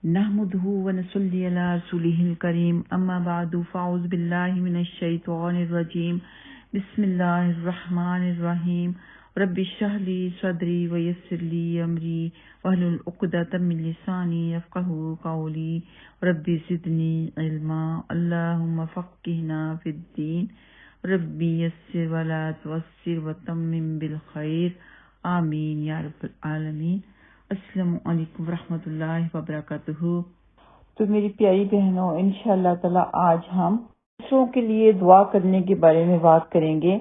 नहमुदुहु व नसल्ली अला रसूलिहिल करीम अम्मा बादु फ़अऊज़ु बिल्लाहि मिनश शैतानिर रजीम बिस्मिल्लाहिर रहमानिर रहीम रब्बि इश्रह ली सदरी व यस्सिर ली अमरी वहलुल उक़दतम मिन लिसानी यफ़क़हू क़ौली रब्बि ज़िदनी इल्मा अल्लाहुम्मा फ़क़्क़िहना फ़िद्दीन रब्बि यस्सिर व ला तुअस्सिर व तम्मिम बिल खैर आमीन या रब्बल आलमीन। अस्सलामु अलैकुम रहमतुल्लाहि व बरकातुहू। तो मेरी प्यारी बहनों, इंशाअल्लाह ताला आज हम दूसरों के लिए दुआ करने के बारे में बात करेंगे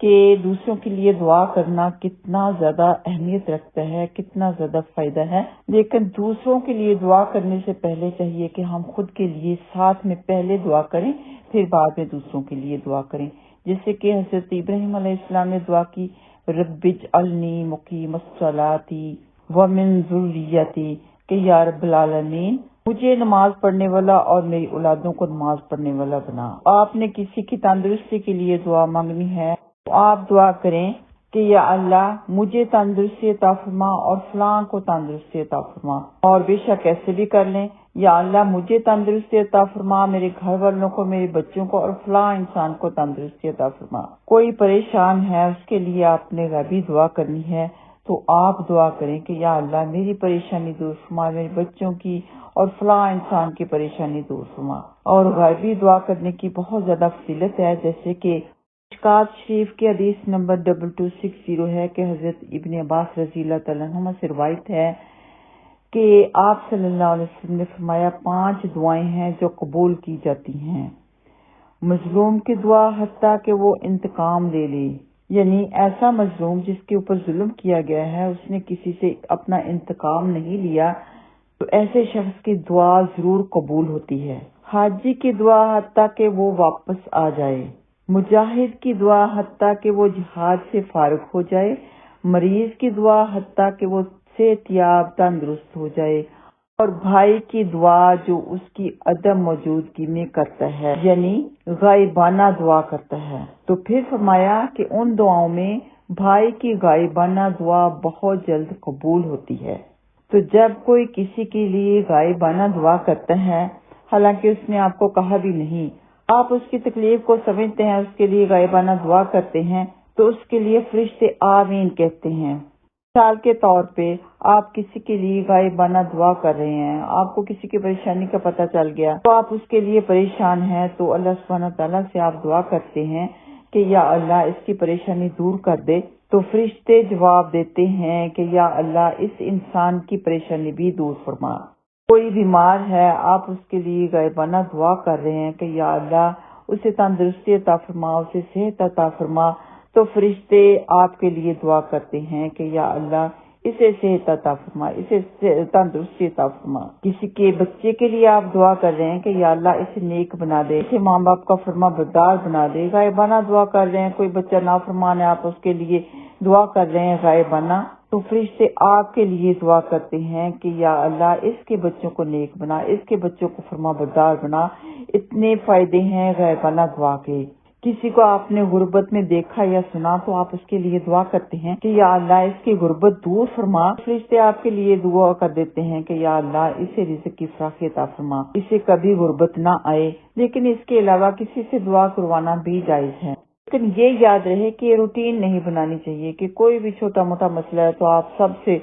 कि दूसरों के लिए दुआ करना कितना ज्यादा अहमियत रखता है, कितना ज्यादा फायदा है। लेकिन दूसरों के लिए दुआ करने से पहले चाहिए कि हम खुद के लिए साथ में पहले दुआ करें, फिर बाद में दूसरों के लिए दुआ करें। जैसे कि हजरत इब्राहिम अलैहिस्सलाम ने दुआ की, रब्बिजअलनी मुकीमस्सलाती व मिन ज़ुर्रियती, कि या रब्बल आलमीन मुझे नमाज पढ़ने वाला और मेरी औलादों को नमाज पढ़ने वाला बना। आपने किसी की तंदुरुस्ती के लिए दुआ मांगनी है तो आप दुआ करें कि या अल्लाह मुझे तंदुरुस्ती अता फरमा और फलां को तंदुरुस्ती अता फरमा। और बेशक ऐसे भी कर लें, या अल्लाह मुझे तंदुरुस्ती अता फरमा, मेरे घर वालों को, मेरे बच्चों को और फलां इंसान को तंदुरुस्ती अता फरमा। कोई परेशान है उसके लिए आपने गैबी दुआ करनी है तो आप दुआ करें कि या अल्लाह मेरी परेशानी दूर फरमा, मेरे बच्चों की और फलां इंसान की परेशानी दूर फरमा। और गैबी दुआ करने की बहुत ज्यादा फजीलत है, जैसे कि मिशकात शरीफ के हदीस नंबर 2260 है कि हजरत इब्ने अब्बास रज़ियल्लाहु तआला अन्हुमा से रिवायत है कि आप सल्लल्लाहु अलैहि वसल्लम ने फरमाया 5 दुआएं हैं जो कबूल की जाती हैं। मजलूम की दुआ हत्ता कि वो इंतकाम ले ले, यानी ऐसा मजलूम जिसके ऊपर जुल्म किया गया है, उसने किसी से अपना इंतकाम नहीं लिया, तो ऐसे शख्स की दुआ जरूर कबूल होती है। हाजी की दुआ हत्ता कि वो वापस आ जाए। मुजाहिद की दुआ हत्ता कि वो जिहाद से फारिग हो जाए। मरीज की दुआ हत्ता कि वो सेहतयाब तंदुरुस्त हो जाए। और भाई की दुआ जो उसकी अदम मौजूदगी में करता है, यानी गायबाना दुआ करता है। तो फिर फरमाया कि उन दुआओं में भाई की गायबाना दुआ बहुत जल्द कबूल होती है। तो जब कोई किसी के लिए गायबाना दुआ करता है, हालांकि उसने आपको कहा भी नहीं, आप उसकी तकलीफ को समझते हैं, उसके लिए गायबाना दुआ करते हैं, तो उसके लिए फरिश्ते आमीन कहते हैं। मिसाल के तौर पे आप किसी के लिए गायबाना दुआ कर रहे हैं, आपको किसी की परेशानी का पता चल गया तो आप उसके लिए परेशान हैं, तो अल्लाह सुब्हानहू तआला से आप दुआ करते हैं कि या अल्लाह इसकी परेशानी दूर कर दे। तो फरिश्ते जवाब देते हैं कि या अल्लाह इस इंसान की परेशानी भी दूर फरमा। कोई बीमार है, आप उसके लिए गायबाना दुआ कर रहे हैं कि या अल्लाह उसे तंदुरुस्ती अता फरमा, उसे सेहत अता फरमा। तो फरिश्ते आपके लिए दुआ करते हैं कि या अल्लाह इसे सेहत अता फरमा, इसे तंदुरुस्ती अता फरमा। किसी के बच्चे के लिए आप दुआ कर रहे हैं कि या अल्लाह इसे नेक बना दे, इसे माँ बाप का फरमा बरदार बना दे। गायबाना दुआ कर रहे हैं, कोई बच्चा नाफरमान है, आप उसके लिए दुआ कर रहे हैं गायबाना, तो फरिश्ते आपके लिए दुआ करते हैं कि या अल्लाह इसके बच्चों को नेक बना, इसके बच्चों को फरमा बरदार बना। इतने फायदे हैं गायबाना दुआ के। किसी को आपने गुर्बत में देखा या सुना तो आप उसके लिए दुआ करते हैं कि या अल्लाह इसकी गुर्बत दूर फरमा। फरिश्ते आपके लिए दुआ कर देते हैं कि या अल्लाह इसे रिज़्क़ की फराखी अता फरमा, इसे कभी गुर्बत ना आए। लेकिन इसके अलावा किसी से दुआ करवाना भी जायज है, लेकिन ये याद रहे कि ये रूटीन नहीं बनानी चाहिए कि कोई भी छोटा मोटा मसला है तो आप सबसे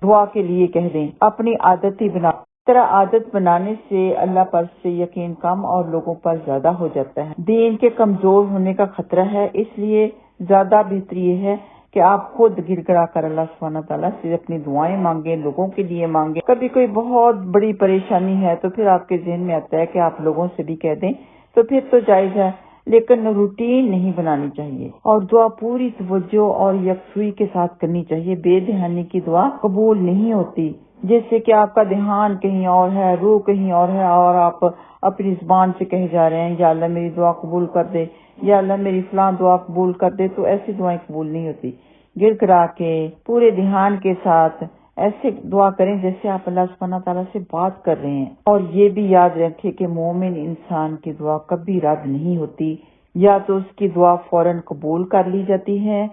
दुआ के लिए कह दें। अपनी आदत ही बना, तरह आदत बनाने से अल्लाह पर से यकीन कम और लोगों पर ज्यादा हो जाता है। दीन के कमजोर होने का खतरा है, इसलिए ज्यादा बेहतर ये है कि आप खुद गिड़गिड़ा कर अल्लाह सुब्हानहू तआला से अपनी दुआएं मांगे, लोगों के लिए मांगे। कभी कोई बहुत बड़ी परेशानी है तो फिर आपके जहन में आता है कि आप लोगों से भी कह दें, तो फिर तो जायज है, लेकिन रूटीन नहीं बनानी चाहिए। और दुआ पूरी तवज्जो और यकसुई के साथ करनी चाहिए। बेध्यानी की दुआ कबूल नहीं होती। जैसे कि आपका ध्यान कहीं और है, रूह कहीं और है, और आप अपनी जुबान से कहे जा रहे हैं या अल्लाह मेरी दुआ कबूल कर दे, या अल्लाह मेरी फलां दुआ कबूल कर दे, तो ऐसी दुआएं कबूल नहीं होती। गिड़गिड़ा के पूरे ध्यान के साथ ऐसे दुआ करें जैसे आप अल्लाह सुब्हानहू तआला से बात कर रहे हैं। और ये भी याद रखें कि मोमिन इंसान की दुआ कभी रद्द नहीं होती, या तो उसकी दुआ फौरन कबूल कर ली जाती है,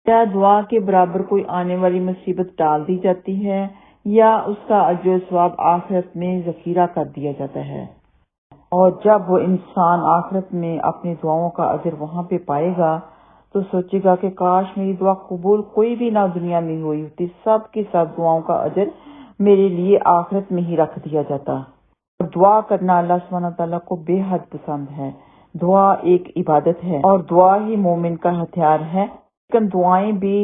या दुआ के बराबर कोई आने वाली मुसीबत टाल दी जाती है, یا اس کا اجر و ثواب آخرت میں ذخیرہ کر دیا جاتا ہے، اور جب وہ انسان آخرت میں اپنی دعاؤں کا اجر وہاں پہ پائے گا تو سوچے گا کہ کاش میری دعا قبول کوئی بھی نہ دنیا میں ہوئی ہوتی، سب کی سب دعاؤں کا اجر میرے لیے آخرت میں ہی رکھ دیا جاتا۔ اور دعا کرنا اللہ سبحانہ تعالیٰ کو بے حد پسند ہے۔ دعا ایک عبادت ہے اور دعا ہی مومن کا ہتھیار ہے، لیکن دعائیں بھی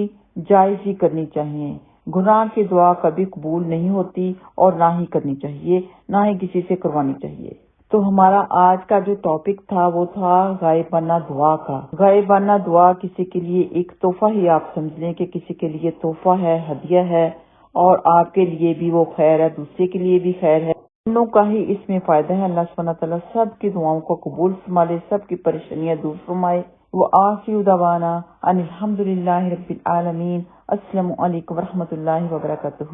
جائز ہی کرنی چاہیے۔ گناہ کی دعا کبھی قبول نہیں ہوتی اور نہ ہی کرنی چاہیے، نہ ہی کسی سے کروانی چاہیے۔ تو ہمارا آج کا جو ٹاپک تھا وہ تھا غائبانہ دعا کا۔ غائبانہ دعا کسی کے لیے ایک تحفہ ہی آپ سمجھ لیں کہ کسی کے لیے تحفہ ہے، ہدیہ ہے، اور آپ کے لیے بھی وہ خیر ہے، دوسرے کے لیے بھی خیر ہے، دونوں کا ہی اس میں فائدہ ہے۔ اللہ سبحانہ تعالیٰ سب کی دعاؤں کو قبول فرمائے، سب کی پریشانیاں دور فرمائے۔ وآخر دعوانا ان الحمد للہ رب العالمین۔ السلام علیکم ورحمۃ اللہ وبرکاتہ۔